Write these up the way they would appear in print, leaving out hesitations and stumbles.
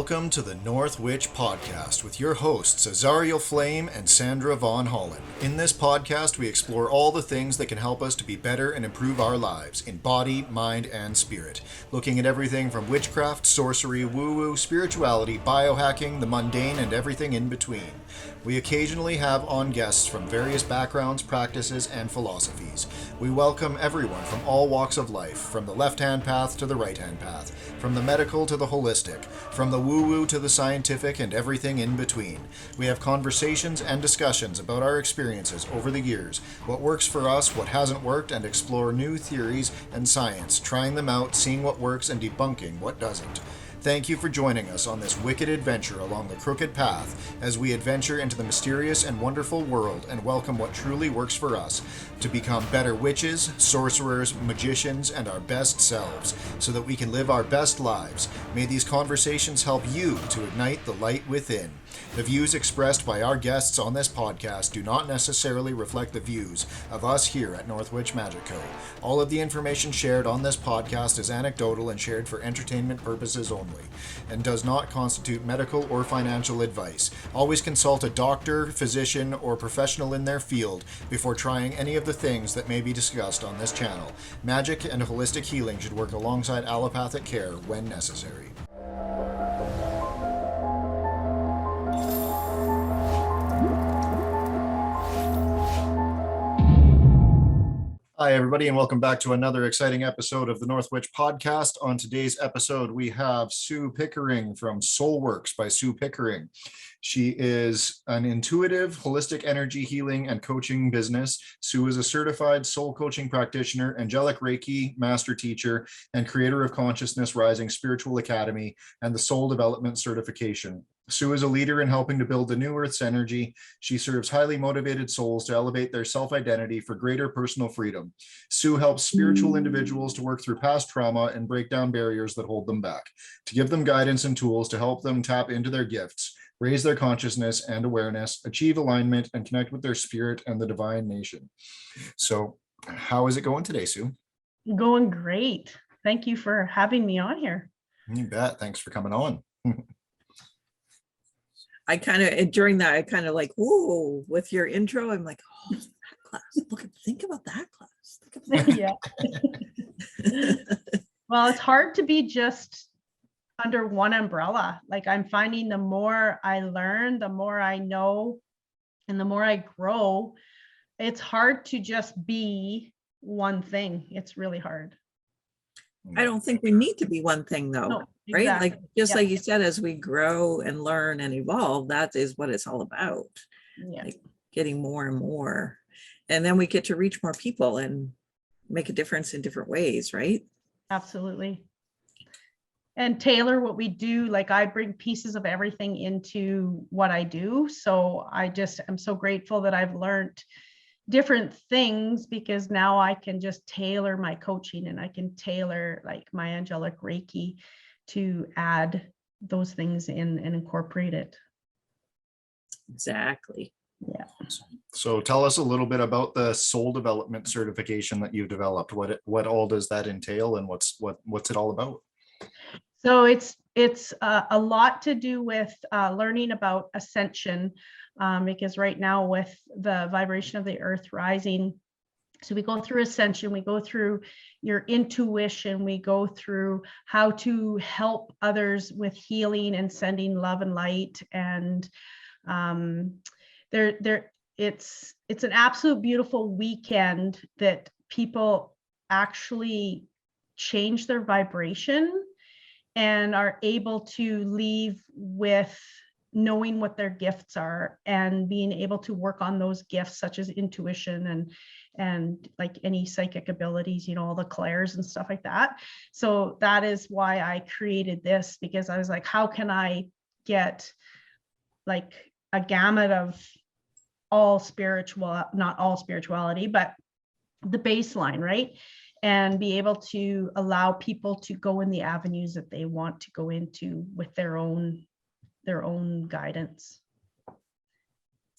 Welcome to the North Witch Podcast with your hosts Azariel Flame and Sandra Von Holland. In this podcast, we explore all the things that can help us to be better and improve our lives in body, mind, and spirit. Looking at everything from witchcraft, sorcery, woo-woo, spirituality, biohacking, the mundane, and everything in between. We occasionally have on guests from various backgrounds, practices, and philosophies. We welcome everyone from all walks of life, from the left-hand path to the right-hand path, from the medical to the holistic, from the woo-woo to the scientific, and everything in between. We have conversations and discussions about our experiences over the years, what works for us, what hasn't worked, and explore new theories and science, trying them out, seeing what works, and debunking what doesn't. Thank you for joining us on this wicked adventure along the crooked path as we adventure into the mysterious and wonderful world and welcome what truly works for us to become better witches, sorcerers, magicians, and our best selves so that we can live our best lives. May these conversations help you to ignite the light within. The views expressed by our guests on this podcast do not necessarily reflect the views of us here at Northwich Magic Co. All of the information shared on this podcast is anecdotal and shared for entertainment purposes only, and does not constitute medical or financial advice. Always consult a doctor, physician, or professional in their field before trying any of the things that may be discussed on this channel. Magic and holistic healing should work alongside allopathic care when necessary. Hi, everybody, and welcome back to another exciting episode of the North Witch Podcast. On today's episode, we have Sue Pickering from Soulworks by Sue Pickering. She is an intuitive, holistic energy healing and coaching business. Sue is a certified soul coaching practitioner, angelic Reiki master teacher, and creator of Consciousness Rising Spiritual Academy and the Soul Development Certification. Sue is a leader in helping to build the new Earth's energy. She serves highly motivated souls to elevate their self-identity for greater personal freedom. Sue helps spiritual individuals to work through past trauma and break down barriers that hold them back, to give them guidance and tools to help them tap into their gifts, raise their consciousness and awareness, achieve alignment, and connect with their spirit and the divine nation. So, how is it going today, Sue? Going great. Thank you for having me on here. You bet. Thanks for coming on. I kind of like, whoa, with your intro, I'm like, oh, that class. Think about that class. Yeah. Well, it's hard to be just under one umbrella. Like, I'm finding the more I learn, the more I know, and the more I grow, it's hard to just be one thing. It's really hard. I don't think we need to be one thing though. No, right? exactly. Like, just like you said, as we grow and learn and evolve, that is what it's all about. Yeah. Like getting more and more. And then we get to reach more people and make a difference in different ways, right? Absolutely. And tailor what we do. Like, I bring pieces of everything into what I do. So I'm so grateful that I've learned different things, because now I can just tailor my coaching and I can tailor like my angelic Reiki to add those things in and incorporate it. Exactly. Yeah. So tell us a little bit about the soul development certification that you've developed. What all does that entail, and what's it all about? So it's a lot to do with learning about ascension, because right now with the vibration of the earth rising, so we go through ascension, we go through your intuition, we go through how to help others with healing and sending love and light. And it's an absolute beautiful weekend that people actually change their vibration and are able to leave with knowing what their gifts are and being able to work on those gifts, such as intuition and like any psychic abilities, all the clairs and stuff like that. So that is why I created this, because I was like, how can I get like a gamut of not all spirituality, but the baseline, right? And be able to allow people to go in the avenues that they want to go into with their own guidance.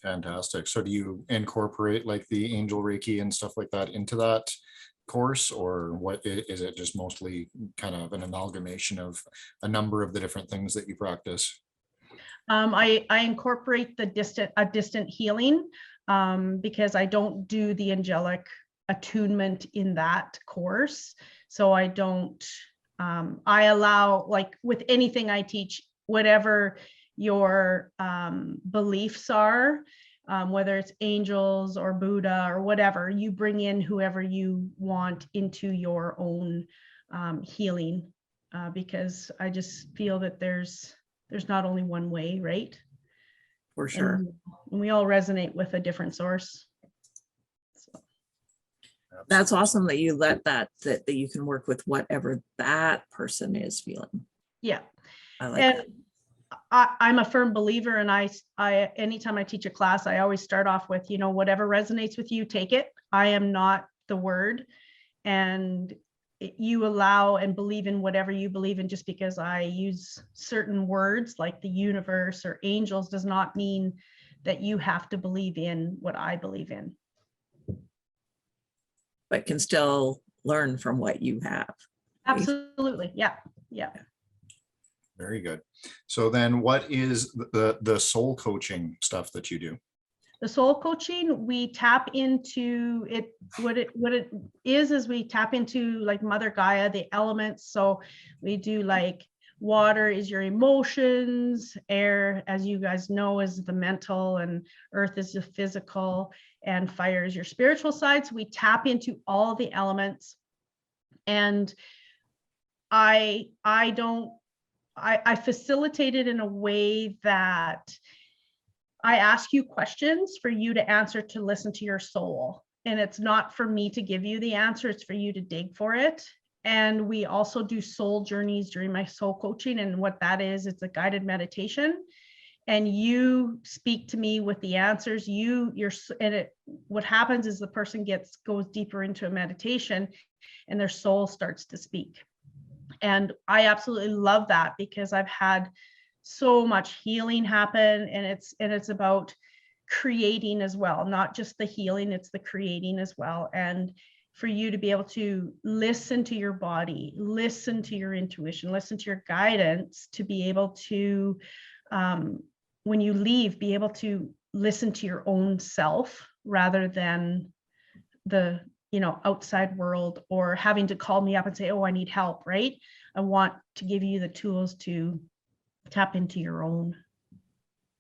Fantastic. So do you incorporate like the angel Reiki and stuff like that into that course, or what is it, just mostly kind of an amalgamation of a number of the different things that you practice? I incorporate the distant healing because I don't do the angelic attunement in that course. So I don't, I allow, like with anything I teach, whatever your beliefs are, whether it's angels or Buddha or whatever, you bring in whoever you want into your own healing, because I just feel that there's not only one way, right? For sure. And we all resonate with a different source. So. That's awesome that you let that you can work with whatever that person is feeling. Yeah. I like and that. I'm a firm believer, and I anytime I teach a class, I always start off with, whatever resonates with you, take it. I am not the word, and you allow and believe in whatever you believe in. Just because I use certain words like the universe or angels does not mean that you have to believe in what I believe in. But can still learn from what you have. Right? Absolutely. Yeah. Very good. So then what is the soul coaching stuff that you do? The soul coaching, we tap into it. What it is we tap into like Mother Gaia, the elements. So we do like water is your emotions, air, as you guys know, is the mental, and earth is the physical, and fire is your spiritual side. So we tap into all the elements. And I facilitate it in a way that I ask you questions for you to answer, to listen to your soul. And it's not for me to give you the answer, it's for you to dig for it. And we also do soul journeys during my soul coaching. And what that is, it's a guided meditation. And you speak to me with the answers. What happens is the person goes deeper into a meditation and their soul starts to speak. And I absolutely love that, because I've had so much healing happen, and it's about creating as well, not just the healing, it's the creating as well. And for you to be able to listen to your body, listen to your intuition, listen to your guidance, to be able to, when you leave, be able to listen to your own self rather than the outside world, or having to call me up and say, oh, I need help, right? I want to give you the tools to tap into your own.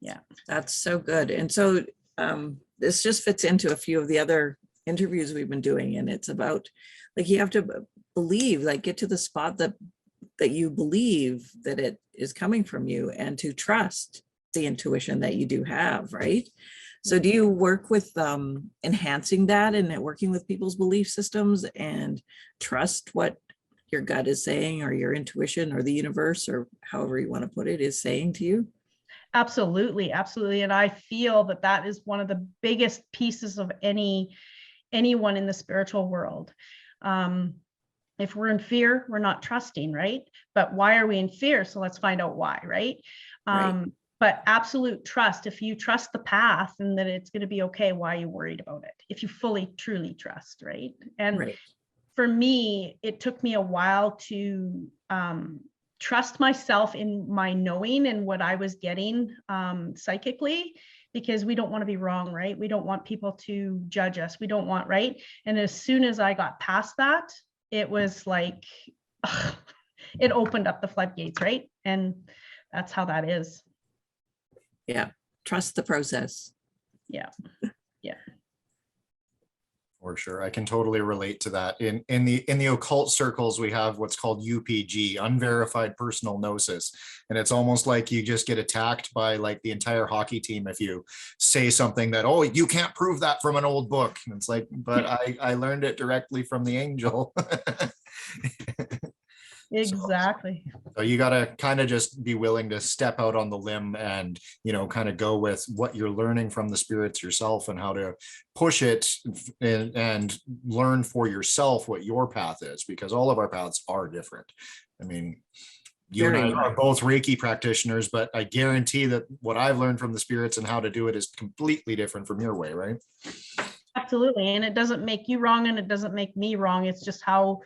Yeah. That's so good. And so this just fits into a few of the other interviews we've been doing. And it's about, like, you have to believe, like, get to the spot that you believe that it is coming from you, and to trust the intuition that you do have, right? So do you work with enhancing that and working with people's belief systems and trust what your gut is saying, or your intuition, or the universe, or however you want to put it, is saying to you? Absolutely. And I feel that is one of the biggest pieces of anyone in the spiritual world. If we're in fear, we're not trusting, right? But why are we in fear? So let's find out why, right? Right. But absolute trust, if you trust the path and that it's going to be okay, why are you worried about it? If you fully, truly trust, right? And right. For me, it took me a while to trust myself in my knowing and what I was getting psychically, because we don't want to be wrong, right? We don't want people to judge us. We don't want, right? And as soon as I got past that, it was like, it opened up the floodgates, right? And that's how that is. Yeah. Trust the process. Yeah. For sure. I can totally relate to that. In the occult circles, we have what's called UPG, unverified personal gnosis. And it's almost like you just get attacked by like the entire hockey team if you say something that, oh, you can't prove that from an old book. And it's like, but I learned it directly from the angel. Exactly. So you got to kind of just be willing to step out on the limb and, kind of go with what you're learning from the spirits yourself, and how to push it and learn for yourself what your path is, because all of our paths are different. I mean, you and I are both Reiki practitioners, but I guarantee that what I've learned from the spirits and how to do it is completely different from your way, right? Absolutely. And it doesn't make you wrong and it doesn't make me wrong. It's just how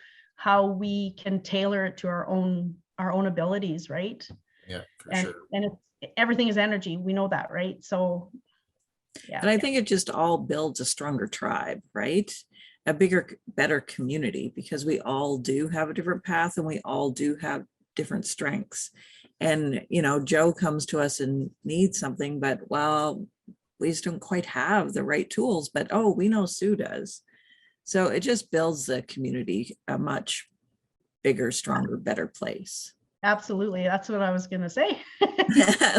we can tailor it to our own abilities, right? Yeah, for And sure. everything is energy. We know that, right? So yeah. And I think it just all builds a stronger tribe, right? A bigger, better community, because we all do have a different path and we all do have different strengths. And, you know, Joe comes to us and needs something, but well, we just don't quite have the right tools, but oh, we know Sue does. So it just builds the community a much bigger, stronger, better place. Absolutely. That's what I was going to say.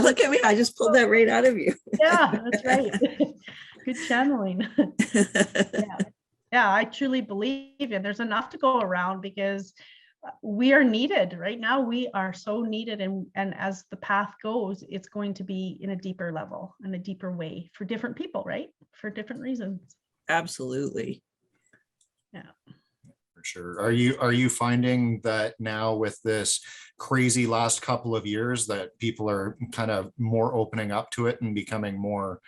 Look at me. I just pulled that right out of you. Yeah, that's right. Good channeling. Yeah, I truly believe it. There's enough to go around because we are needed right now. We are so needed. And as the path goes, it's going to be in a deeper level, in a deeper way for different people, right? For different reasons. Absolutely. Yeah. For sure. Are you finding that now with this crazy last couple of years that people are kind of more opening up to it and becoming more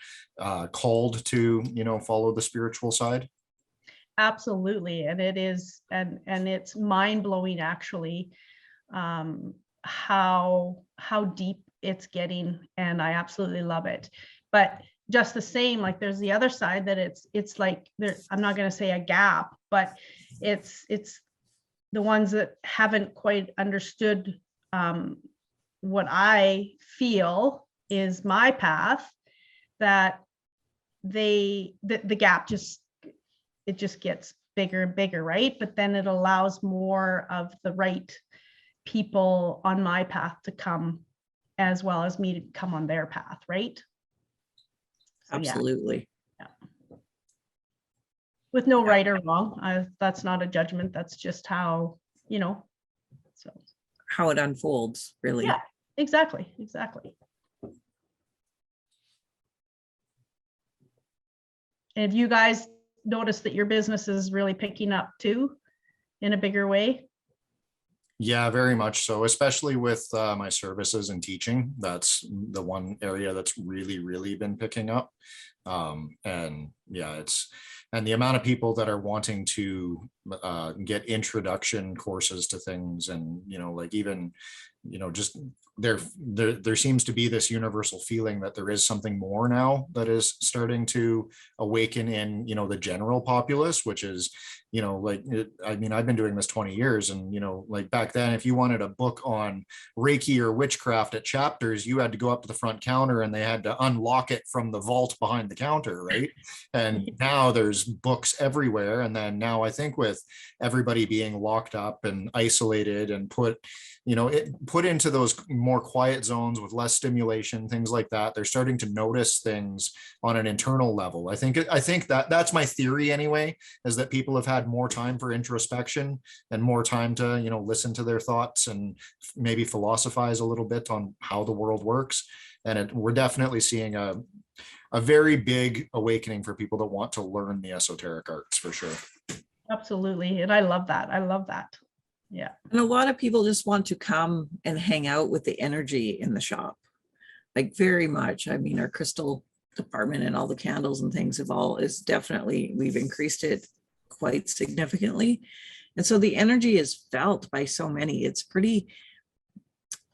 called to, you know, follow the spiritual side? Absolutely. And it is, and it's mind-blowing actually, how deep it's getting. And I absolutely love it. But just the same, like there's the other side that it's like there, I'm not going to say a gap, but it's the ones that haven't quite understood what I feel is my path, that the gap just gets bigger and bigger, right? But then it allows more of the right people on my path to come, as well as me to come on their path, right? So, Absolutely. yeah. With no right or wrong. That's not a judgment. That's just how, you know, so. How it unfolds, really. Yeah, exactly. And have you guys noticed that your business is really picking up too in a bigger way? Yeah, very much so, especially with my services and teaching. That's the one area that's really been picking up. And yeah, and the amount of people that are wanting to get introduction courses to things, and, you know, like even, you know, just there seems to be this universal feeling that there is something more now that is starting to awaken in, you know, the general populace, which is, you know, like, I mean, I've been doing this 20 years, and, you know, like back then, if you wanted a book on Reiki or witchcraft at Chapters, you had to go up to the front counter and they had to unlock it from the vault behind the counter, right? And now there's books everywhere. And then now I think with everybody being locked up and isolated and put into those more quiet zones with less stimulation, things like that, they're starting to notice things on an internal level. I think that's my theory anyway, is that people have had more time for introspection and more time to, you know, listen to their thoughts and maybe philosophize a little bit on how the world works. And we're definitely seeing a very big awakening for people that want to learn the esoteric arts, for sure. Absolutely. And I love that. Yeah. And a lot of people just want to come and hang out with the energy in the shop, like very much. I mean, our crystal department and all the candles and things we've increased it quite significantly. And so the energy is felt by so many. It's pretty,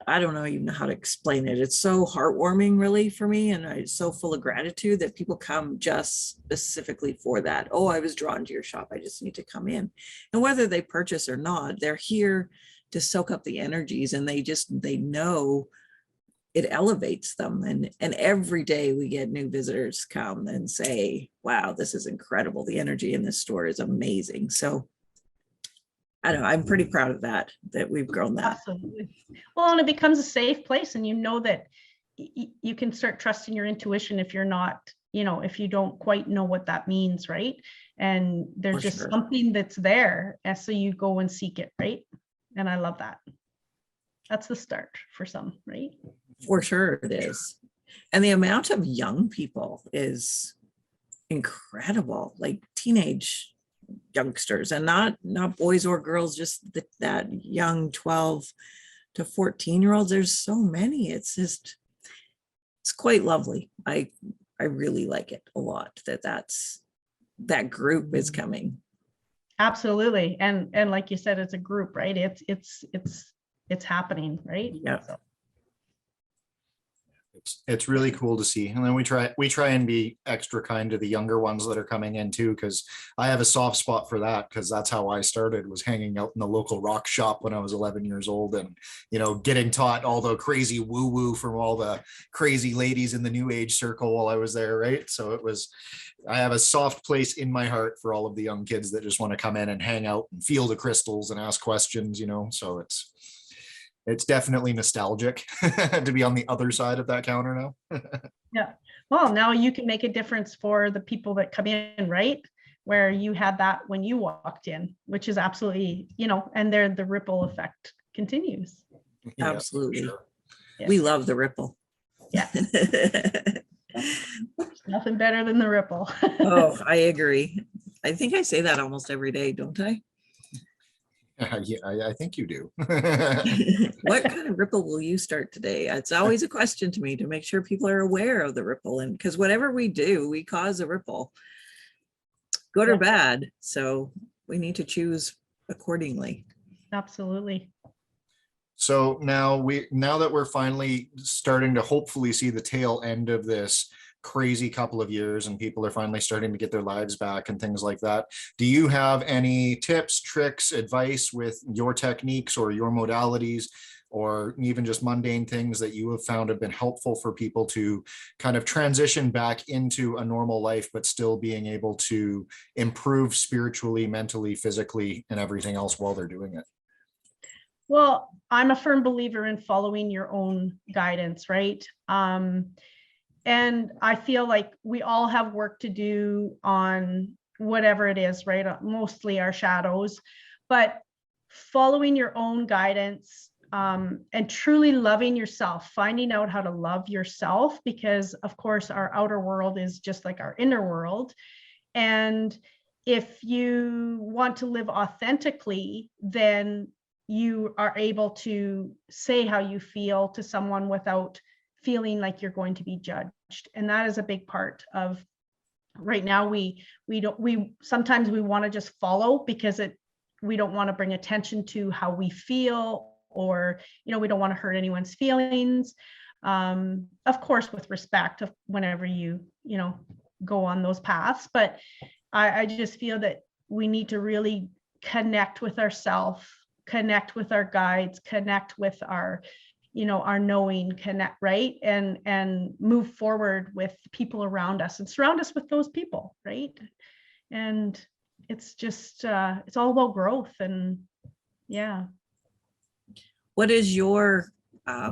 I don't know even how to explain it. It's so heartwarming, really, for me. And it's so full of gratitude that people come just specifically for that. Oh, I was drawn to your shop. I just need to come in. And whether they purchase or not, they're here to soak up the energies, and they know it elevates them. And every day we get new visitors come and say, wow, this is incredible. The energy in this store is amazing. So I don't know, I'm pretty proud of that we've grown that. Absolutely. Well, and it becomes a safe place, and you know that you can start trusting your intuition if you're not, you know, if you don't quite know what that means, right? And there's For just sure. something that's there, and so you go and seek it, right? And I love that. That's the start for some, right? For sure it is. And the amount of young people is incredible, like teenage youngsters, and not boys or girls, just that young 12 to 14-year-olds. There's so many. It's quite lovely. I really like it a lot. That's that group is coming. Absolutely. And like you said, it's a group, right? It's happening, right? Yeah. So, It's really cool to see. And then we try and be extra kind to the younger ones that are coming in too, because I have a soft spot for that, because that's how I started, was hanging out in the local rock shop when I was 11 years old, and getting taught all the crazy woo woo from all the crazy ladies in the new age circle while I was there, right? So I have a soft place in my heart for all of the young kids that just want to come in and hang out and feel the crystals and ask questions, so it's definitely nostalgic to be on the other side of that counter now. yeah. Well, now you can make a difference for the people that come in, right? Where you had that when you walked in, which is absolutely, and the ripple effect continues. Yeah, Absolutely. sure. Yeah. We love the ripple. Yeah. Nothing better than the ripple. Oh, I agree. I think I say that almost every day, don't I? Yeah, I think you do. What kind of ripple will you start today? It's always a question to me, to make sure people are aware of the ripple, and because whatever we do, we cause a ripple, good or bad. So we need to choose accordingly. Absolutely. So now that we're finally starting to hopefully see the tail end of this crazy couple of years, and people are finally starting to get their lives back and things like that, do you have any tips, tricks, advice with your techniques or your modalities, or even just mundane things that you have found have been helpful for people to kind of transition back into a normal life, but still being able to improve spiritually, mentally, physically, and everything else while they're doing it? Well, I'm a firm believer in following your own guidance, right? And I feel like we all have work to do on whatever it is, right? Mostly our shadows, but following your own guidance, and truly loving yourself, finding out how to love yourself, because of course our outer world is just like our inner world. And if you want to live authentically, then you are able to say how you feel to someone without feeling like you're going to be judged. And that is a big part of right now. We sometimes we want to just follow because we don't want to bring attention to how we feel, or we don't want to hurt anyone's feelings, of course with respect of whenever you go on those paths. But I just feel that we need to really connect with ourselves, connect with our guides, connect with our our knowing, connect, right? And move forward with people around us and surround us with those people, right? And it's just, it's all about growth. And yeah. What is your, I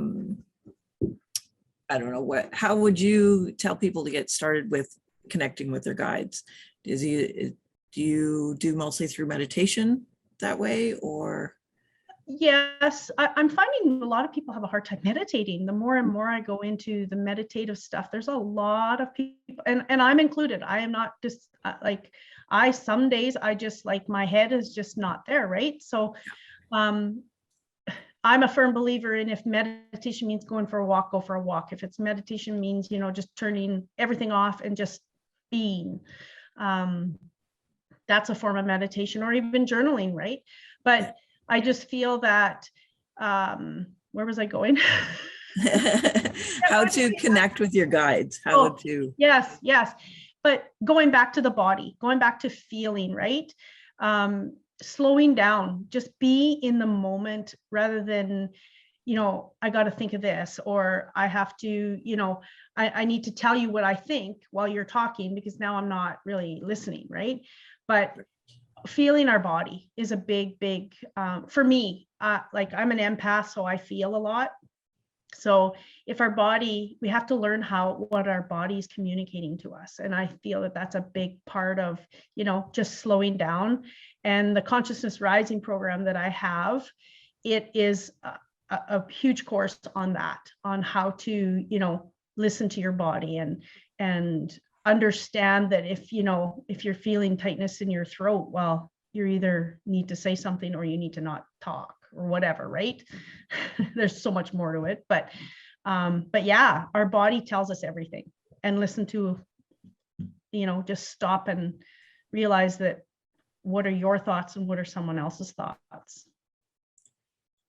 don't know, how would you tell people to get started with connecting with their guides? Do you do mostly through meditation that way, or? Yes, I'm finding a lot of people have a hard time meditating. The more and more I go into the meditative stuff, there's a lot of people, and I'm included. I am not just some days I just like my head is just not there, right? So I'm a firm believer in, if meditation means going for a walk, go for a walk. If it's meditation means, just turning everything off and just being, that's a form of meditation, or even journaling, right? But I just feel that, where was I going? How to connect with your guides, Yes. But going back to the body, going back to feeling, right? Slowing down, just be in the moment rather than, I got to think of this, or I have to, I need to tell you what I think while you're talking, because now I'm not really listening, right? But feeling our body is a big, for me, like I'm an empath, so I feel a lot. So if our body, we have to learn what our body is communicating to us. And I feel that that's a big part of, just slowing down. And the Consciousness Rising program that I have, it is a huge course on that, on how to, listen to your body and understand that if you're feeling tightness in your throat, well, you either need to say something or you need to not talk or whatever, right? There's so much more to it, but yeah, our body tells us everything. And listen to, just stop and realize that what are your thoughts and what are someone else's thoughts.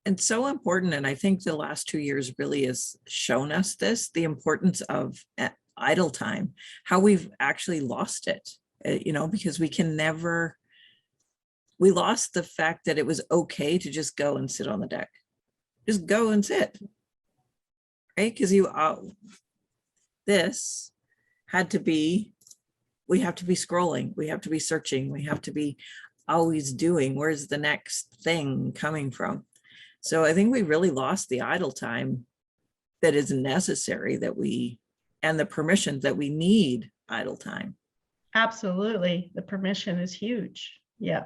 It's so important. And I think the last 2 years really has shown us this, the importance of idle time, how we've actually lost it, because we lost the fact that it was okay to just go and sit on the deck. Just go and sit, right? Because this had to be, we have to be scrolling, we have to be searching, we have to be always doing, where's the next thing coming from? So I think we really lost the idle time that is necessary, and the permission that we need idle time. Absolutely. The permission is huge. Yeah.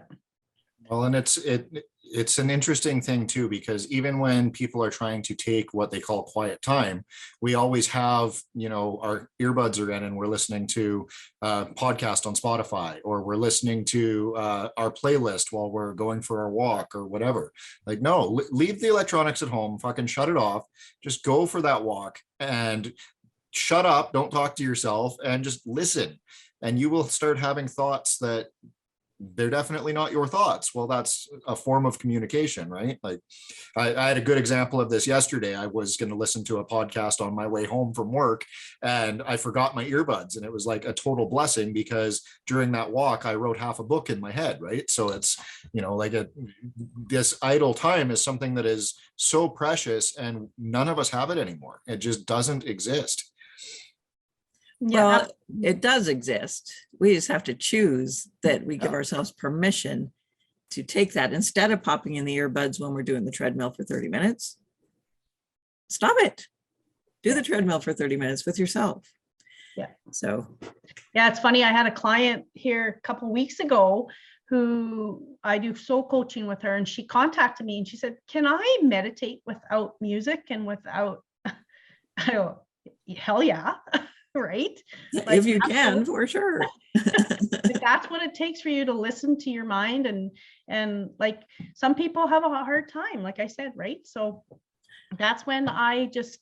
Well, and it's an interesting thing too, because even when people are trying to take what they call quiet time, we always have, our earbuds are in and we're listening to a podcast on Spotify, or we're listening to our playlist while we're going for our walk or whatever. Like, no, leave the electronics at home, fucking shut it off, just go for that walk and shut up, don't talk to yourself, and just listen. And you will start having thoughts that they're definitely not your thoughts. Well, that's a form of communication, right? Like I had a good example of this yesterday. I was going to listen to a podcast on my way home from work and I forgot my earbuds, and it was like a total blessing because during that walk, I wrote half a book in my head, right? So it's, this idle time is something that is so precious and none of us have it anymore. It just doesn't exist. Yeah. Well, it does exist. We just have to choose that we give ourselves permission to take that instead of popping in the earbuds when we're doing the treadmill for 30 minutes. Stop it. Do the treadmill for 30 minutes with yourself. Yeah. So. Yeah, it's funny. I had a client here a couple of weeks ago who I do soul coaching with her, and she contacted me and she said, "Can I meditate without music and without?" I go, "Hell yeah." Right? Like, if you can, for sure. That's what it takes for you to listen to your mind, and like some people have a hard time, like I said, right? So that's when I just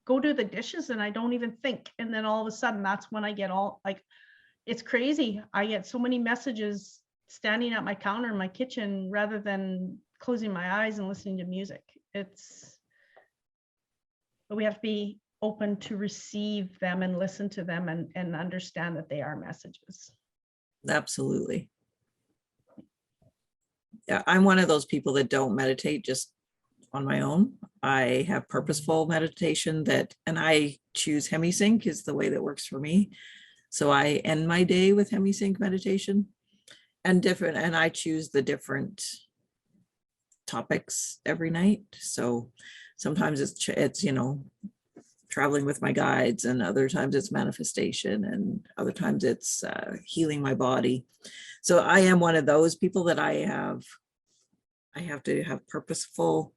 go do the dishes and I don't even think, and then all of a sudden that's when I get all like, it's crazy. I get so many messages standing at my counter in my kitchen rather than closing my eyes and listening to music. But we have to be open to receive them and listen to them and understand that they are messages. Absolutely. Yeah, I'm one of those people that don't meditate just on my own. I have purposeful meditation and I choose HemiSync is the way that works for me. So I end my day with HemiSync meditation and I choose the different topics every night. So sometimes it's traveling with my guides, and other times it's manifestation, and other times it's healing my body. So I am one of those people that I have to have purposeful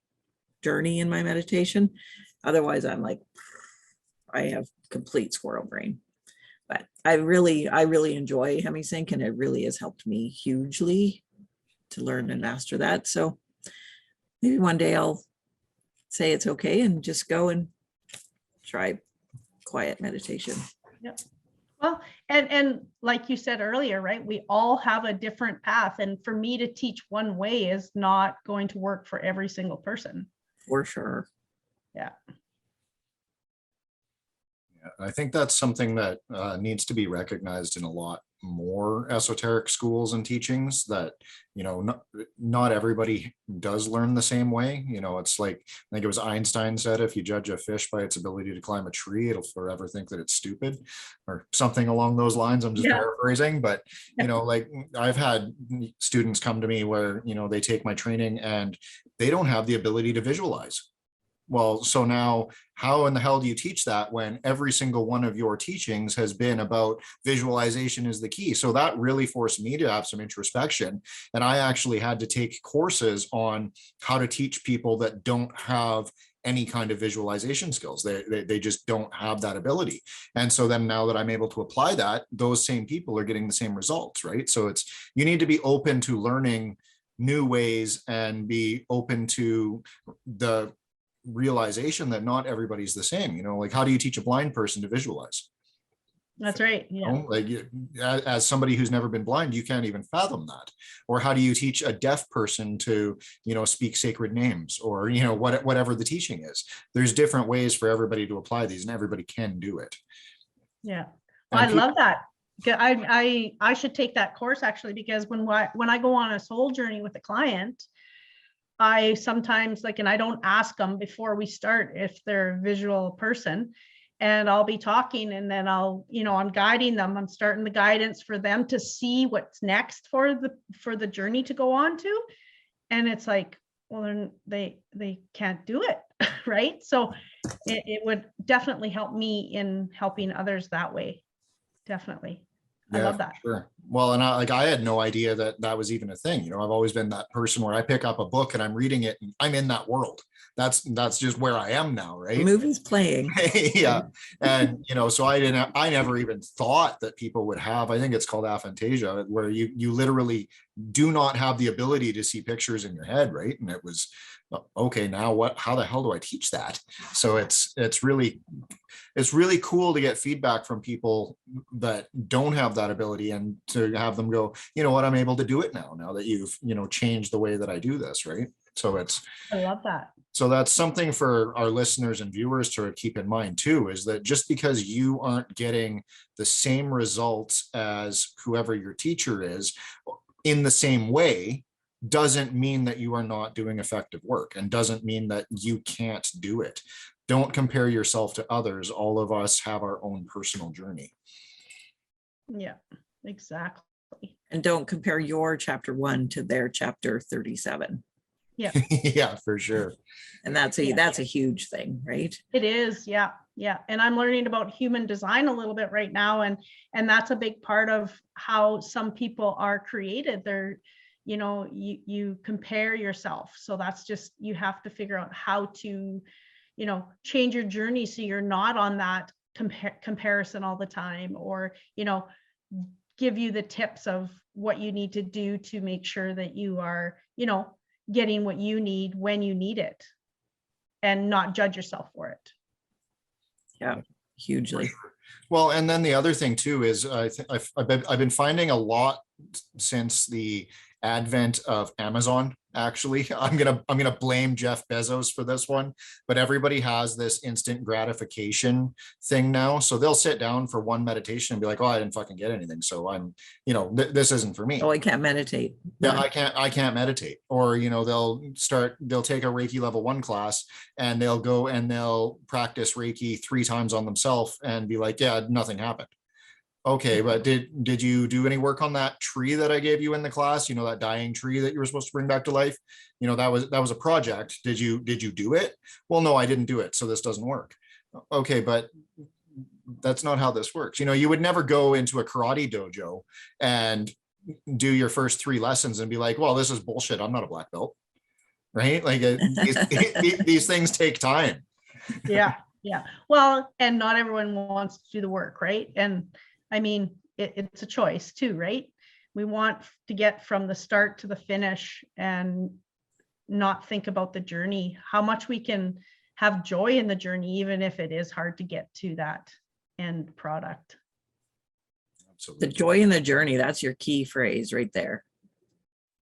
journey in my meditation. Otherwise I'm like, I have complete squirrel brain. But I really enjoy HemiSync, and it really has helped me hugely to learn and master that. So maybe one day I'll say it's okay and just go and try quiet meditation. Yep. Well, and like you said earlier, right? We all have a different path. And for me to teach one way is not going to work for every single person. For sure. Yeah. I think that's something that needs to be recognized in a lot more esoteric schools and teachings, that not everybody does learn the same way. It's like, I think it was Einstein said, if you judge a fish by its ability to climb a tree, it'll forever think that it's stupid, or something along those lines. I'm just paraphrasing, but like I've had students come to me where they take my training and they don't have the ability to visualize. Well, so now how in the hell do you teach that when every single one of your teachings has been about visualization is the key? So that really forced me to have some introspection. And I actually had to take courses on how to teach people that don't have any kind of visualization skills. They just don't have that ability. And so then now that I'm able to apply that, those same people are getting the same results, right? So you need to be open to learning new ways and be open to the realization that not everybody's the same. Like, how do you teach a blind person to visualize? That's right. You Yeah. know, like as somebody who's never been blind, you can't even fathom that. Or how do you teach a deaf person to, you know, speak sacred names, or, you know, whatever the teaching is? There's different ways for everybody to apply these, and everybody can do it. Yeah. Well, And I love that. I should take that course actually, because when I go on a soul journey with a client, I sometimes and I don't ask them before we start if they're a visual person, and I'll be talking, and then I'm guiding them. I'm starting the guidance for them to see what's next for the journey to go on to. And it's like, well, then they can't do it. Right. So it would definitely help me in helping others that way. Definitely. I love that. Sure. Well, and I had no idea that was even a thing. You know, I've always been that person where I pick up a book and I'm reading it and I'm in that world. That's just where I am now, right? The movie's playing. Yeah. And, you know, so I never even thought that people would have, I think it's called aphantasia, where you literally do not have the ability to see pictures in your head, right? And it was, okay, now how the hell do I teach that? So it's really cool to get feedback from people that don't have that ability, and to have them go, you know what, I'm able to do it now that you've, you know, changed the way that I do this, right? So I love that. So that's something for our listeners and viewers to keep in mind too, is that just because you aren't getting the same results as whoever your teacher is in the same way, doesn't mean that you are not doing effective work, and doesn't mean that you can't do it. Don't compare yourself to others. All of us have our own personal journey. Yeah, exactly. And don't compare your chapter 1 to their chapter 37. Yeah. Yeah, for sure. And that's a huge thing, right? It is. Yeah. Yeah. And I'm learning about human design a little bit right now. And that's a big part of how some people are created. They're, you know, you compare yourself. So that's just, you have to figure out how to, you know, change your journey so you're not on that comparison all the time, or, you know, give you the tips of what you need to do to make sure that you are, you know, getting what you need when you need it, and not judge yourself for it. Yeah, hugely. Well, and then the other thing too is I've been finding a lot since the advent of Amazon. Actually, I'm gonna blame Jeff Bezos for this one, but everybody has this instant gratification thing now. So they'll sit down for one meditation and be like, "Oh, I didn't fucking get anything, so I'm, you know, this isn't for me." Oh, I can't meditate. Yeah, I can't meditate. Or, you know, they'll take a Reiki level 1 class, and they'll go and they'll practice Reiki 3 times on themselves and be like, yeah, nothing happened. Okay, but did you do any work on that tree that I gave you in the class? You know, that dying tree that you were supposed to bring back to life? You know, that was a project. Did you do it? Well, no, I didn't do it, so this doesn't work. Okay, but that's not how this works. You know, you would never go into a karate dojo and do your first 3 lessons and be like, well, this is bullshit, I'm not a black belt, right? Like these things take time. Yeah. Well, and not everyone wants to do the work, right? And I mean, it's a choice too, right? We want to get from the start to the finish and not think about the journey, how much we can have joy in the journey, even if it is hard to get to that end product. Absolutely. The joy in the journey, that's your key phrase right there.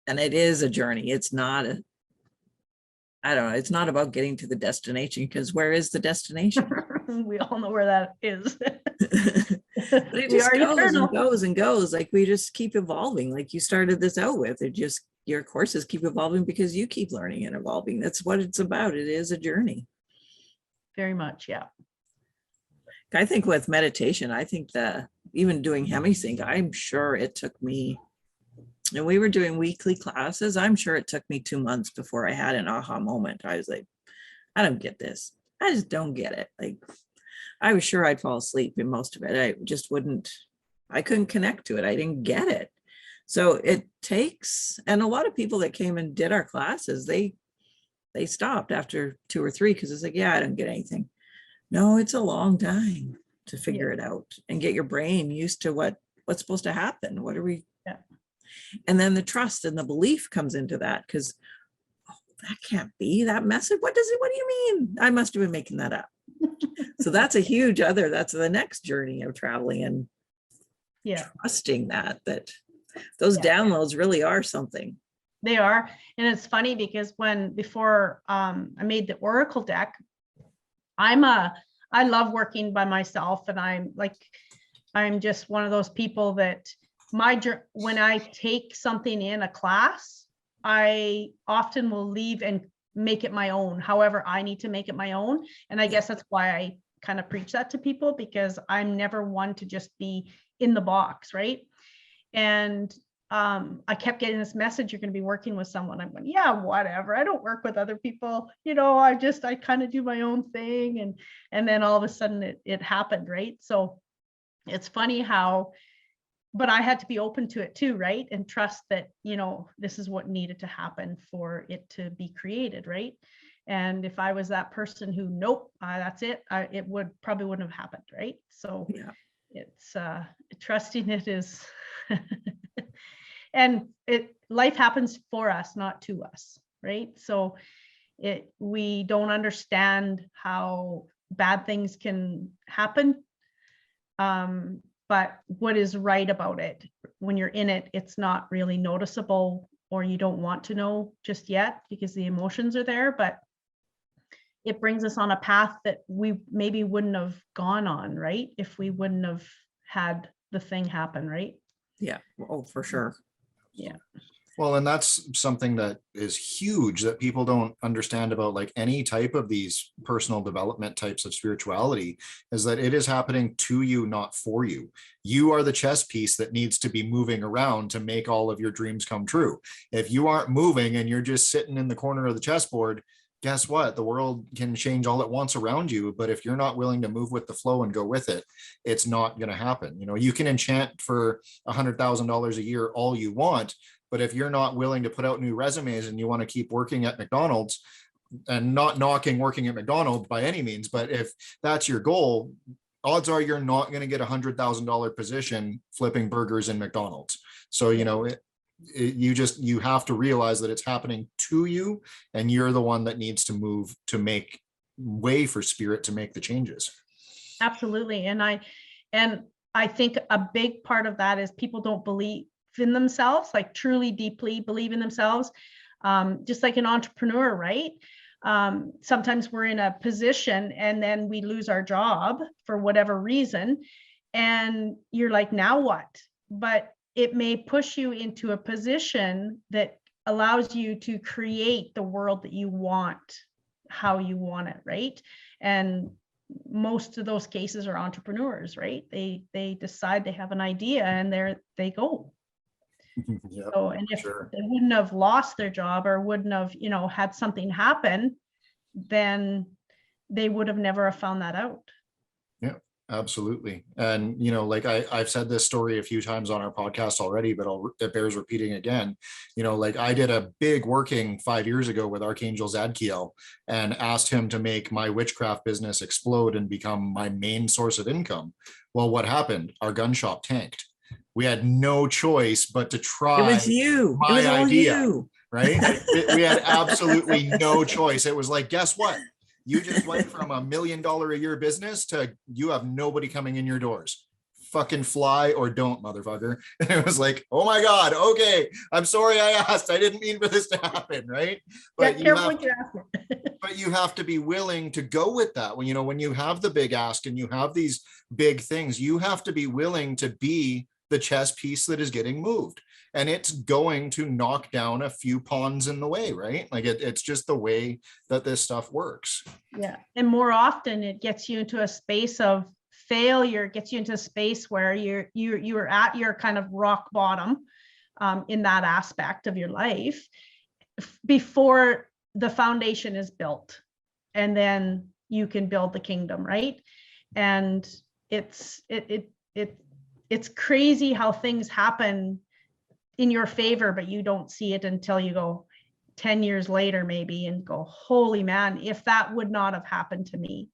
And it is a journey. It's not it's not about getting to the destination, because where is the destination? We all know where that is. It just goes and goes. Like, we just keep evolving. Like you started this out with, your courses keep evolving because you keep learning and evolving. That's what it's about. It is a journey. Very much. Yeah. I think with meditation, I think that even doing Hemisync, I'm sure it took me, and we were doing weekly classes, I'm sure it took me 2 months before I had an aha moment. I was like, I don't get this. I just don't get it. Like, I was sure I'd fall asleep in most of it. I couldn't connect to it. I didn't get it. So it takes, and a lot of people that came and did our classes, they stopped after 2 or 3 because it's like, yeah, I don't get anything. No, it's a long time to figure it out and get your brain used to what's supposed to happen. What are we? Yeah. And then the trust and the belief comes into that, because that can't be that message. What do you mean? I must have been making that up. So that's that's the next journey of traveling and trusting that those downloads really are something. They are. And it's funny because before I made the Oracle deck, I love working by myself, and I'm just one of those people that when I take something in a class, I often will leave and make it my own. However, I need to make it my own. And I guess that's why I kind of preach that to people, because I'm never one to just be in the box, right? And I kept getting this message, you're going to be working with someone. I'm going, yeah, whatever. I don't work with other people. I kind of do my own thing. And then all of a sudden it happened, right? So it's funny but I had to be open to it too, right? And trust that, this is what needed to happen for it to be created, right? And if I was that person who, nope, that's it, it probably wouldn't have happened, right? So it's trusting it is, and life happens for us, not to us, right? So we don't understand how bad things can happen. But what is right about it, when you're in it, it's not really noticeable, or you don't want to know just yet because the emotions are there, but it brings us on a path that we maybe wouldn't have gone on, right? If we wouldn't have had the thing happen, right? Yeah. Oh, for sure. Yeah. Well, and that's something that is huge that people don't understand about, like any type of these personal development types of spirituality, is that it is happening to you, not for you. You are the chess piece that needs to be moving around to make all of your dreams come true. If you aren't moving and you're just sitting in the corner of the chessboard, guess what? The world can change all at once around you. But if you're not willing to move with the flow and go with it, it's not going to happen. You can enchant for $100,000 a year all you want, but if you're not willing to put out new resumes and you want to keep working at McDonald's, and not knocking working at McDonald's by any means, but if that's your goal, odds are you're not going to get $100,000 position flipping burgers in McDonald's. So, you have to realize that it's happening to you, and you're the one that needs to move to make way for spirit to make the changes. Absolutely. And I think a big part of that is people don't believe in themselves, like truly deeply believe in themselves. Just like an entrepreneur, right? Sometimes we're in a position and then we lose our job for whatever reason, and you're like, now what? But it may push you into a position that allows you to create the world that you want, how you want it, right? And most of those cases are entrepreneurs, right? They decide they have an idea and they go. Yep, so, and if they wouldn't have lost their job or wouldn't have, had something happen, then they would have never found that out. Yeah, absolutely. And, like I've said this story a few times on our podcast already, but it bears repeating again. Like I did a big working 5 years ago with Archangel Zadkiel and asked him to make my witchcraft business explode and become my main source of income. Well, what happened? Our gun shop tanked. We had no choice but to try. It was you. My it was all idea, you. Right? We had absolutely no choice. It was like, guess what? You just went from $1 million a year business to you have nobody coming in your doors. Fucking fly or don't, motherfucker. And it was like, oh my God, okay. I'm sorry I asked. I didn't mean for this to happen, right? But you have to be willing to go with that. When you have the big ask and you have these big things, you have to be willing to be the chess piece that is getting moved, and it's going to knock down a few pawns in the way, right? Like it's just the way that this stuff works. Yeah. And more often it gets you into a space of failure, gets you into a space where you're at your kind of rock bottom in that aspect of your life before the foundation is built, and then you can build the kingdom, right? And it's crazy how things happen in your favor, but you don't see it until you go 10 years later, maybe, and go, holy man, if that would not have happened to me,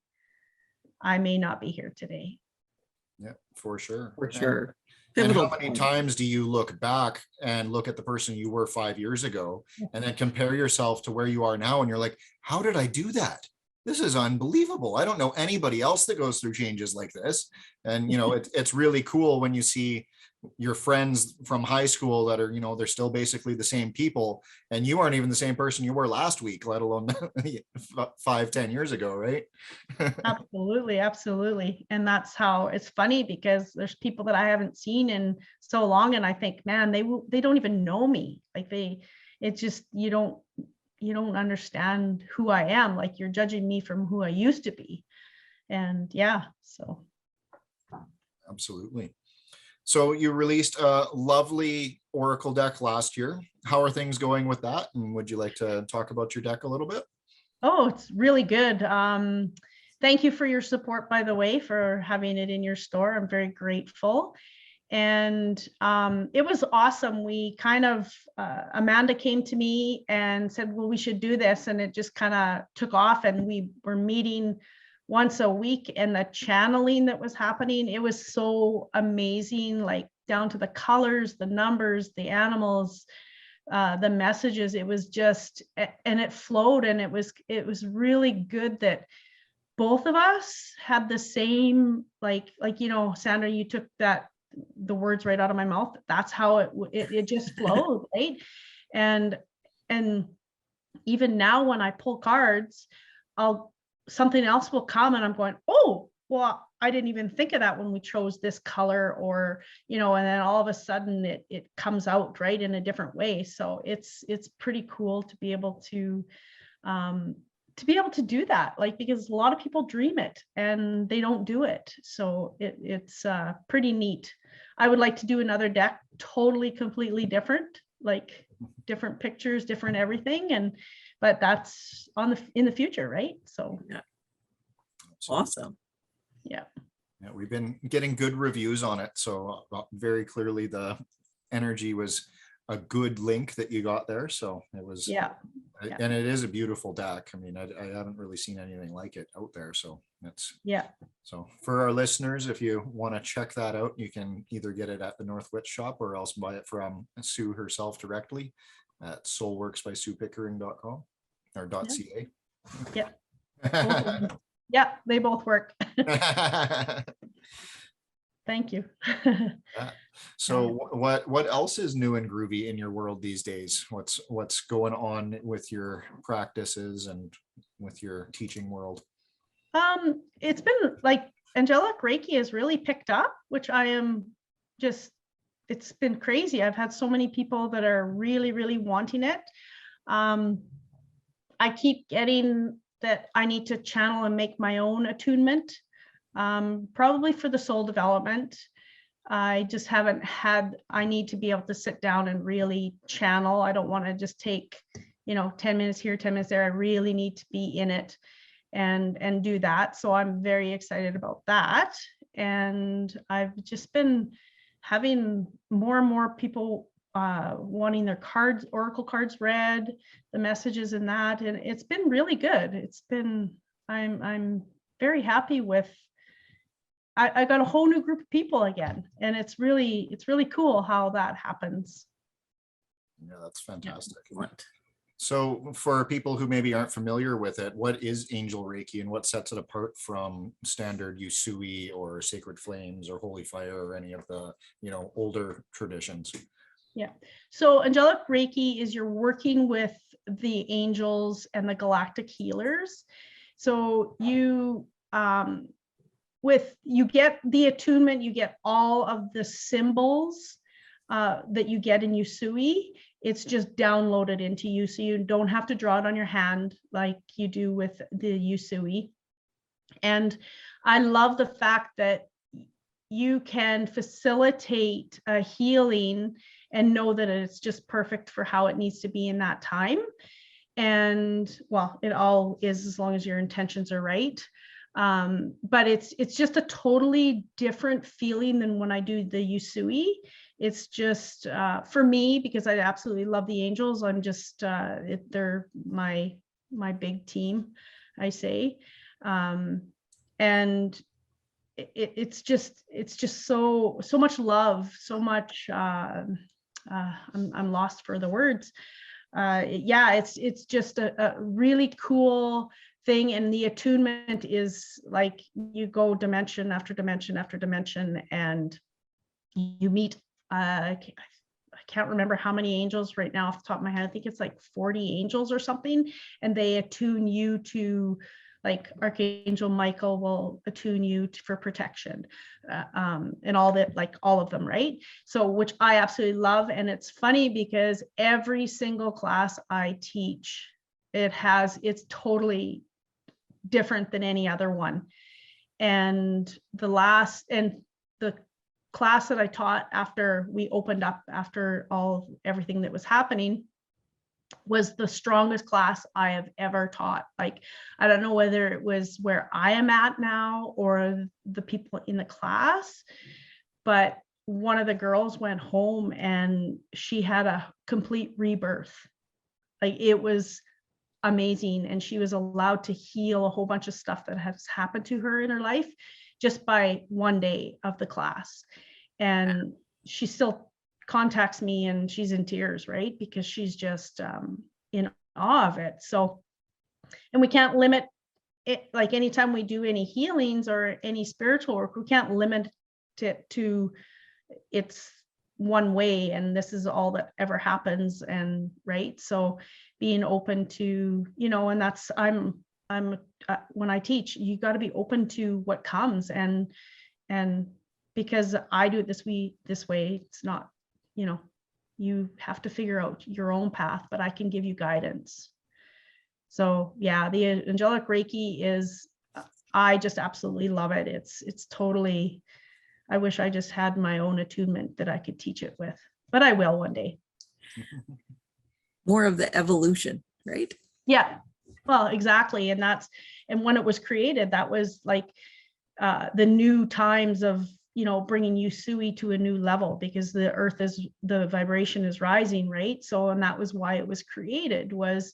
I may not be here today. Yeah, for sure. For sure. And how many times do you look back and look at the person you were 5 years ago and then compare yourself to where you are now? And you're like, how did I do that? this is unbelievable. I don't know anybody else that goes through changes like this. And, you know, it's really cool when you see your friends from high school that are, you know, they're still basically the same people, and you aren't even the same person you were last week, let alone 5-10 years ago, right? Absolutely, absolutely. And that's how it's funny, because there's people that I haven't seen in so long, and I think, man, they don't even know me. Like it's just, you don't understand who I am. Like, you're judging me from who I used to be. And yeah, so. Absolutely. So you released a lovely Oracle deck last year. How are things going with that? And would you like to talk about your deck a little bit? Oh, it's really good. Thank you for your support, by the way, for having it in your store. I'm very grateful. And it was awesome. We kind of, Amanda came to me and said, well, we should do this. And it just kind of took off, and we were meeting once a week, and the channeling that was happening, it was so amazing, like down to the colors, the numbers, the animals, the messages. It was just, and it flowed, and it was really good that both of us had the same, like, you know, Sandra, you took the words right out of my mouth. That's how it just flowed, right? And even now when I pull cards, something else will come, and I'm going, oh, well, I didn't even think of that when we chose this color, or, you know, and then all of a sudden it comes out right in a different way. So it's pretty cool to be able to do that, like, because a lot of people dream it and they don't do it. So it's pretty neat. I would like to do another deck, totally, completely different, like different pictures, different everything. But that's in the future, right? So yeah, awesome. Yeah. Yeah, we've been getting good reviews on it. So very clearly the energy was a good link that you got there. So it was, yeah. And it is a beautiful deck. I mean, I haven't really seen anything like it out there. So so for our listeners, if you want to check that out, you can either get it at the Northwich shop or else buy it from Sue herself directly at soulworksbysuepickering.com or .ca. Yeah. Yeah, they both work. Thank you. Yeah. So what else is new and groovy in your world these days? What's going on with your practices and with your teaching world? It's been like angelic Reiki has really picked up, which I am just, it's been crazy. I've had so many people that are really, really wanting it. I keep getting that I need to channel and make my own attunement, probably for the soul development. I just haven't had, I need to be able to sit down and really channel. I don't want to just take, 10 minutes here, 10 minutes there. I really need to be in it and do that. So I'm very excited about that. And I've just been having more and more people wanting their cards, oracle cards read, the messages in that, and it's been really good. It's been, I'm very happy with. I got a whole new group of people again, and it's really cool how that happens. Yeah, that's fantastic. So for people who maybe aren't familiar with it, what is Angel Reiki and what sets it apart from standard Usui or Sacred Flames or Holy Fire or any of the, older traditions? Yeah. So angelic Reiki is you're working with the angels and the galactic healers. So you get the attunement, you get all of the symbols that you get in Usui. It's just downloaded into you, so you don't have to draw it on your hand like you do with the Usui. And I love the fact that you can facilitate a healing and know that it's just perfect for how it needs to be in that time. And well, it all is, as long as your intentions are right. But it's just a totally different feeling than when I do the Usui. It's just for me, because I absolutely love the angels. I'm just they're my big team, I say, and it's just so much love, so much. I'm lost for the words. Yeah, it's just a really cool thing. And the attunement is like you go dimension after dimension after dimension, and you meet, I can't remember how many angels right now off the top of my head. I think it's like 40 angels or something. And they attune you to, like Archangel Michael will attune you for protection, and all that, like all of them, right? So, which I absolutely love. And it's funny because every single class I teach, it's totally different than any other one. And the class that I taught after we opened up, after everything that was happening, was the strongest class I have ever taught. Like, I don't know whether it was where I am at now or the people in the class, but one of the girls went home and she had a complete rebirth. Like, it was amazing. And she was allowed to heal a whole bunch of stuff that has happened to her in her life just by one day of the class. And she still contacts me and she's in tears, right? Because she's just in awe of it. So, and we can't limit it, like anytime we do any healings or any spiritual work, we can't limit it to it's one way and this is all that ever happens. And right. So being open to, and that's, I'm when I teach, you got to be open to what comes, and because I do it this way, it's not, you have to figure out your own path, but I can give you guidance. So yeah, the angelic Reiki is, I just absolutely love it. It's totally, I wish I just had my own attunement that I could teach it with, but I will one day. More of the evolution, right? Yeah, well, exactly. And when it was created, that was like the new times of, bringing Usui to a new level, because the vibration is rising, right? So, and that was why it was created, was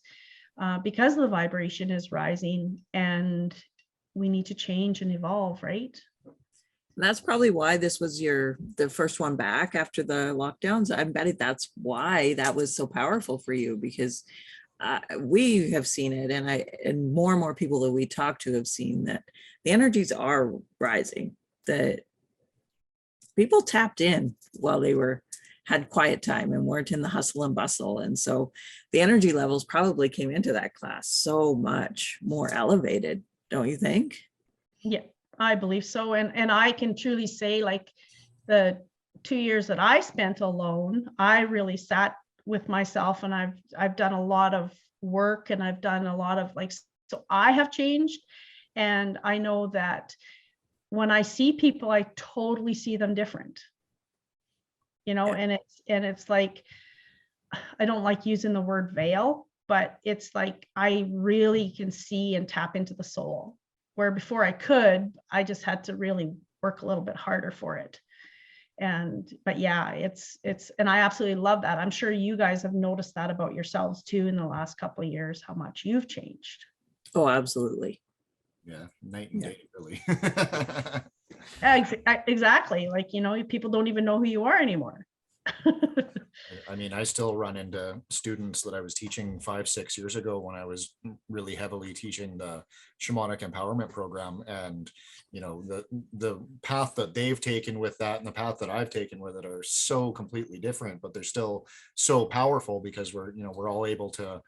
because the vibration is rising and we need to change and evolve, right? And that's probably why this was the first one back after the lockdowns. I bet that's why that was so powerful for you, because we have seen it, and more people that we talk to have seen that the energies are rising, that people tapped in while they had quiet time and weren't in the hustle and bustle. And so the energy levels probably came into that class so much more elevated, don't you think? Yeah, I believe so. And I can truly say, like, the 2 years that I spent alone, I really sat with myself, and I've done a lot of work, and I've done a lot of, like, so I have changed. And I know that when I see people, I totally see them different, and it's like, I don't like using the word veil, but it's like, I really can see and tap into the soul, where before I just had to really work a little bit harder for it. But yeah, it's, and I absolutely love that. I'm sure you guys have noticed that about yourselves too in the last couple of years, how much you've changed. Oh, absolutely. Yeah, night and day, really. Exactly. Like, people don't even know who you are anymore. I mean, I still run into students that I was teaching 5-6 years ago when I was really heavily teaching the shamanic empowerment program, and the path that they've taken with that and the path that I've taken with it are so completely different, but they're still so powerful, because we're all able to,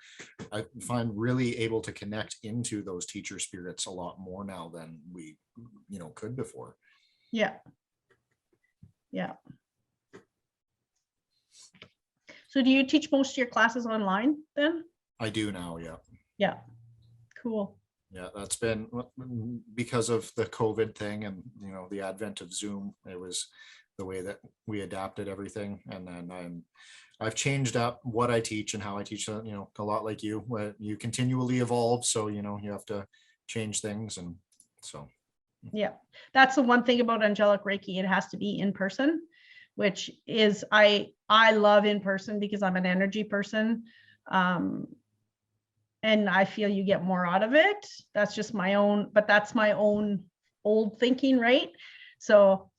I find, really able to connect into those teacher spirits a lot more now than we could before. Yeah. So do you teach most of your classes online then? I do now, yeah. Yeah. Cool. Yeah, that's been because of the COVID thing and, the advent of Zoom. It was the way that we adapted everything. And then I've changed up what I teach and how I teach, a lot like you, where you continually evolve. So, you have to change things. And so. Yeah, that's the one thing about angelic Reiki. It has to be in person, which is, I love in person because I'm an energy person. And I feel you get more out of it. That's just my own, but that's my own old thinking, right? So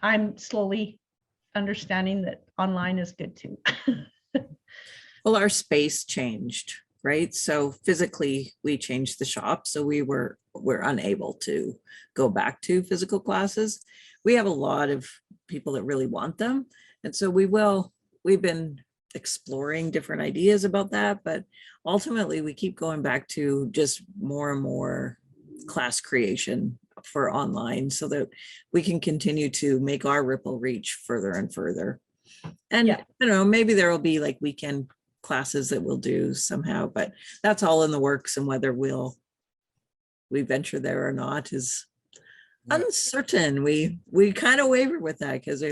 I'm slowly understanding that online is good too. Well, our space changed right? So physically we changed the shop. So we're unable to go back to physical classes. We have a lot of people that really want them. And so we've been exploring different ideas about that, but ultimately we keep going back to just more and more class creation for online so that we can continue to make our ripple reach further and further. And Yeah. I don't know, maybe there will be like weekend classes that we'll do somehow, but that's all in the works, and whether we venture there or not is uncertain. We kind of waver with that because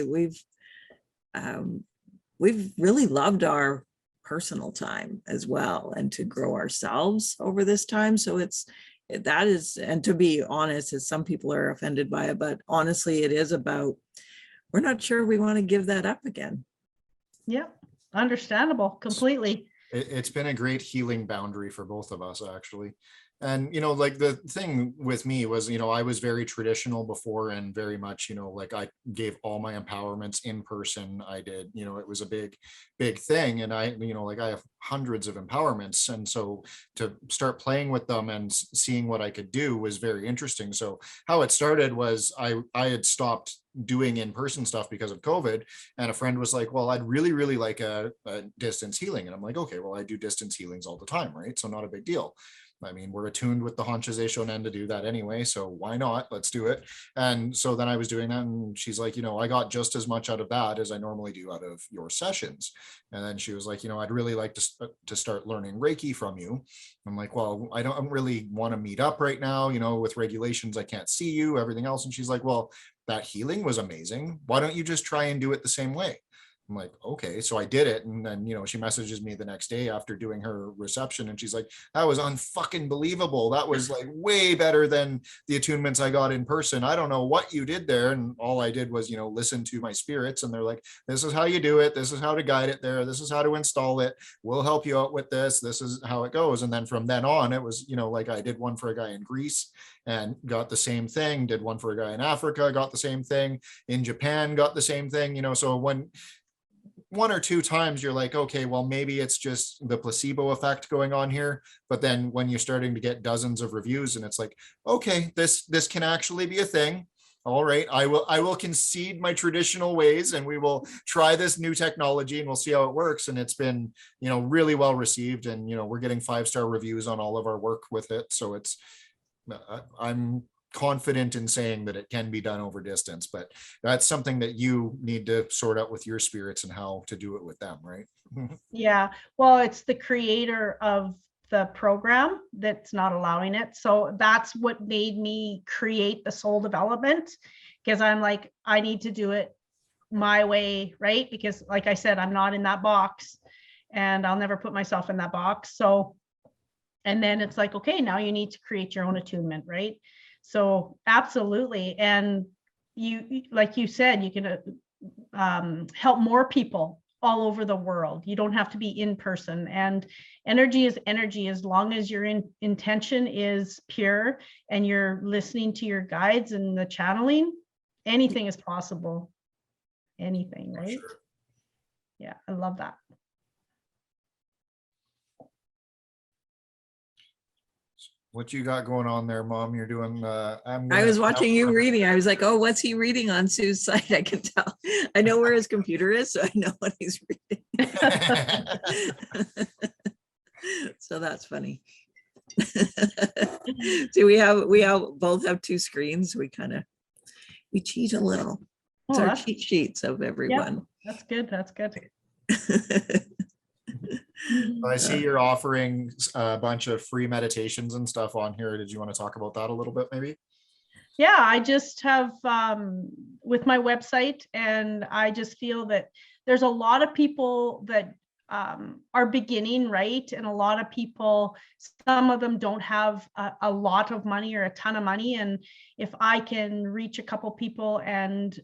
we've really loved our personal time as well, and to grow ourselves over this time. So that is, and to be honest, as some people are offended by it, but honestly, it is about, we're not sure we want to give that up again. Yep. Understandable completely. It's been a great healing boundary for both of us, actually. And, like the thing with me was, I was very traditional before, and very much, like I gave all my empowerments in person. I did, it was a big, big thing. And I, like I have hundreds of empowerments. And so to start playing with them and seeing what I could do was very interesting. So how it started was I had stopped doing in-person stuff because of COVID, and a friend was like, well, I'd really, really like a distance healing. And I'm like, okay, well, I do distance healings all the time, right? So not a big deal. I mean, we're attuned with the Hansha Shonen to do that anyway, so why not? Let's do it. And so then I was doing that, and she's like, I got just as much out of that as I normally do out of your sessions. And then she was like, I'd really like to start learning Reiki from you. I'm like, well, I don't really want to meet up right now, with regulations, I can't see you, everything else. And she's like, well, that healing was amazing. Why don't you just try and do it the same way? I'm like, okay. So I did it. And then, she messages me the next day after doing her reception, and she's like, that was unfucking believable. That was like way better than the attunements I got in person. I don't know what you did there. And all I did was, listen to my spirits, and they're like, this is how you do it. This is how to guide it there. This is how to install it. We'll help you out with this. This is how it goes. And then from then on, it was, like I did one for a guy in Greece and got the same thing, did one for a guy in Africa, got the same thing, in Japan, got the same thing, so when one or two times you're like, okay, well, maybe it's just the placebo effect going on here. But then when you're starting to get dozens of reviews, and it's like, okay, this can actually be a thing. All right, I will concede my traditional ways, and we will try this new technology, and we'll see how it works. And it's been, really well received, and we're getting 5-star reviews on all of our work with it. So I'm confident in saying that it can be done over distance, but that's something that you need to sort out with your spirits and how to do it with them, right? Yeah, well, it's the creator of the program that's not allowing it. So that's what made me create the soul development, because I'm like, I need to do it my way, right? Because like I said, I'm not in that box, and I'll never put myself in that box. So, and then it's like, okay, now you need to create your own attunement, right? So absolutely. And you, like you said, you can help more people all over the world. You don't have to be in person, and energy is energy. As long as your intention is pure and you're listening to your guides and the channeling, anything is possible. Anything, right? Sure. Yeah, I love that. What you got going on there, Mom? You're doing, I was watching you reading. I was like, oh, what's he reading on Sue's site? I can tell. I know where his computer is, so I know what he's reading. So that's funny. So we both have two screens. We cheat a little. It's our cheat sheets of everyone. That's good. That's good. I see you're offering a bunch of free meditations and stuff on here. Did you want to talk about that a little bit, maybe? Yeah, I just have with my website, and I just feel that there's a lot of people that are beginning, right? And a lot of people, some of them don't have a lot of money or a ton of money. And if I can reach a couple people and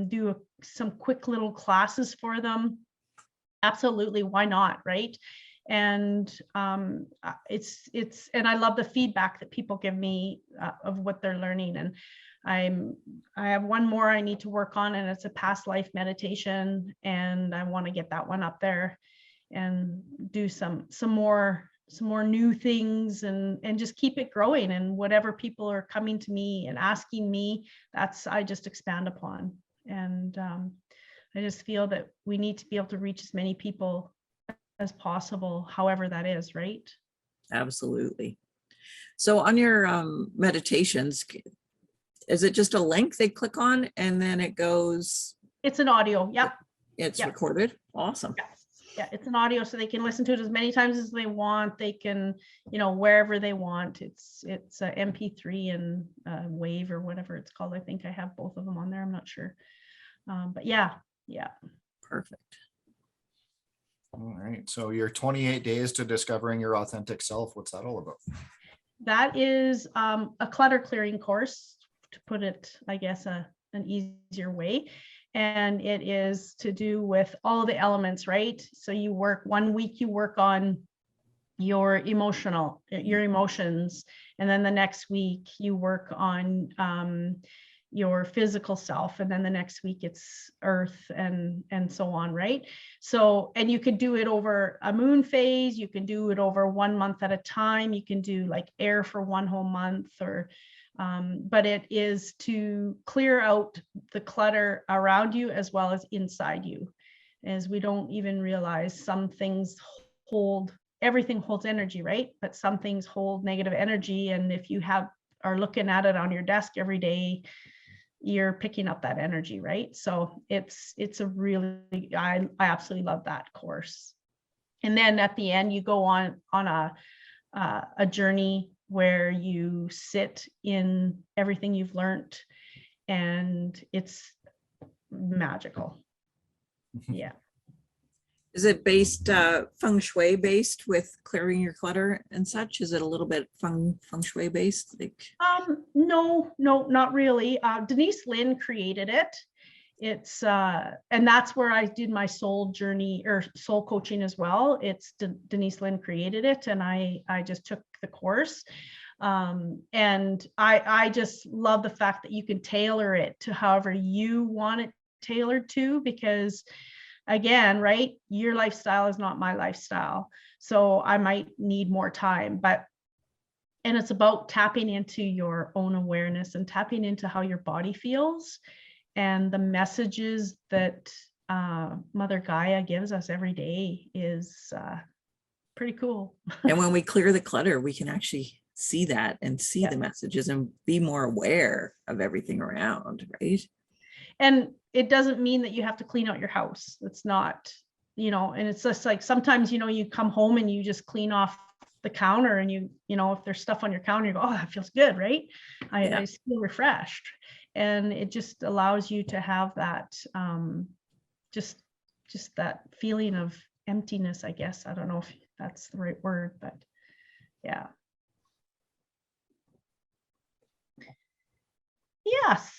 do some quick little classes for them, absolutely, why not, right? And it's and I love the feedback that people give me of what they're learning. And I have one more I need to work on, and it's a past life meditation, and I want to get that one up there and do some more new things, and just keep it growing. And whatever people are coming to me and asking me, I just expand upon. And I just feel that we need to be able to reach as many people as possible, however that is, right? Absolutely. So on your meditations, is it just a link they click on and then it goes? It's an audio. Yep. It's Yep. recorded. Awesome. Yeah, it's an audio, so they can listen to it as many times as they want. They can, wherever they want. It's a MP3 and Wave or whatever it's called. I think I have both of them on there. I'm not sure. But yeah. Perfect. All right. So your 28 days to discovering your authentic self, what's that all about? That is a clutter clearing course, to put it, I guess, an easier way. And it is to do with all the elements, right? So you work 1 week, you work on your emotions. And then the next week you work on your physical self. And then the next week it's earth and so on, right? So, and you could do it over a moon phase. You can do it over 1 month at a time. You can do like air for 1 whole month, or but it is to clear out the clutter around you as well as inside you, as we don't even realize some things everything holds energy, right? But some things hold negative energy. And if you are looking at it on your desk every day, you're picking up that energy, right? So it's a really, I absolutely love that course. And then at the end, you go on a journey where you sit in everything you've learned, and it's magical. Yeah. Is it based feng shui based with clearing your clutter and such? Is it a little bit feng shui based? No, not really. Denise Lynn created it. It's and that's where I did my soul journey or soul coaching as well. It's Denise Lynn created it, and I just took the course. And I just love the fact that you can tailor it to however you want it tailored to, because again, right, your lifestyle is not my lifestyle. So I might need more time, and it's about tapping into your own awareness and tapping into how your body feels and the messages that Mother Gaia gives us every day is pretty cool. And when we clear the clutter, we can actually see that and see the messages and be more aware of everything around, right? And it doesn't mean that you have to clean out your house. It's not, and it's just like sometimes, you come home and you just clean off the counter, and if there's stuff on your counter, you go, oh, that feels good, right? I feel refreshed. And it just allows you to have that, just that feeling of emptiness, I guess. I don't know if that's the right word, but yeah. Yes.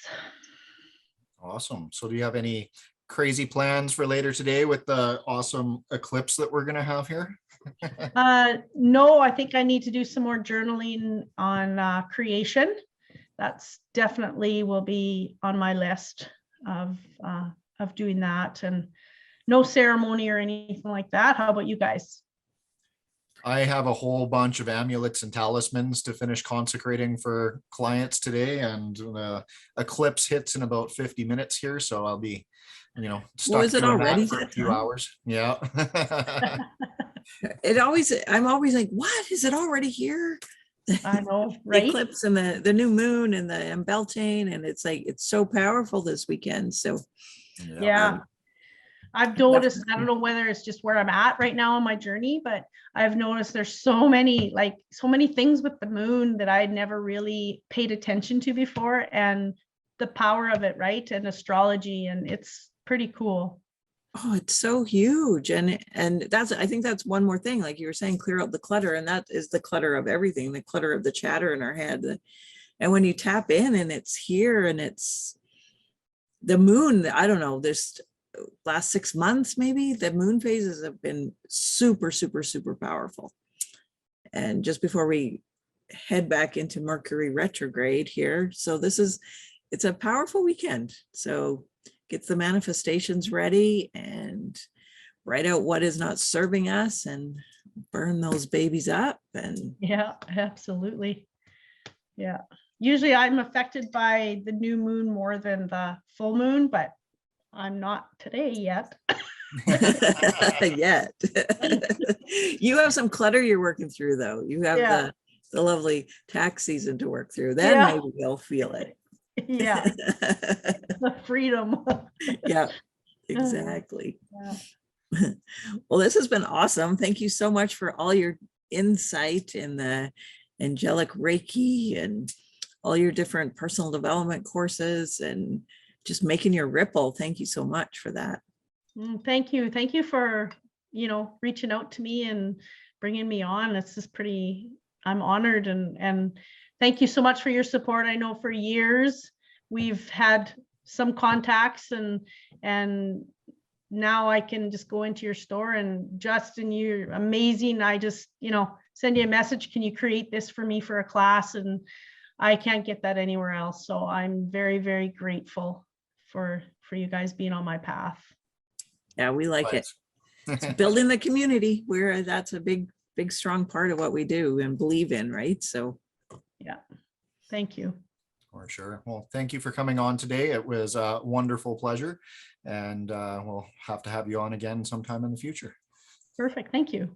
Awesome. So do you have any crazy plans for later today with the awesome eclipse that we're going to have here? No, I think I need to do some more journaling on creation. That's definitely will be on my list of doing that, and no ceremony or anything like that. How about you guys? I have a whole bunch of amulets and talismans to finish consecrating for clients today, and the eclipse hits in about 50 minutes here, so I'll be, stuck is it doing already that for a few hours. Yeah. I'm always like, what? Is it already here? I know, right? The eclipse and the new moon and the Beltane, and it's like, it's so powerful this weekend. So yeah. I've noticed, I don't know whether it's just where I'm at right now on my journey, but I've noticed there's so many things with the moon that I'd never really paid attention to before, and the power of it, right? And astrology, and it's pretty cool. Oh, it's so huge. And I think that's one more thing, like you were saying, clear out the clutter. And that is the clutter of everything, the clutter of the chatter in our head. And when you tap in and it's here, and it's the moon, I don't know, this last 6 months, maybe the moon phases have been super, super, super powerful. And just before we head back into Mercury retrograde here. So it's a powerful weekend. So get the manifestations ready and write out what is not serving us and burn those babies up. And Yeah, absolutely. Yeah. Usually I'm affected by the new moon more than the full moon, but I'm not today yet. yet. You have some clutter you're working through, though. You have Yeah. the lovely tax season to work through. Then Yeah. maybe you'll feel it. Yeah. The freedom. Yeah, exactly. Yeah. Well, this has been awesome. Thank you so much for all your insight in the angelic Reiki and all your different personal development courses and just making your ripple. Thank you so much for that. Thank you. Thank you for, reaching out to me and bringing me on. This is I'm honored, and thank you so much for your support. I know for years we've had some contacts, and now I can just go into your store, and Justin, you're amazing. I just, send you a message. Can you create this for me for a class? And I can't get that anywhere else. So I'm very, very grateful for you guys being on my path. Yeah, we like it. It's building the community where that's a big, strong part of what we do and believe in, right? So yeah, thank you. For sure. Well, thank you for coming on today. It was a wonderful pleasure, and we'll have to have you on again sometime in the future. Perfect. Thank you.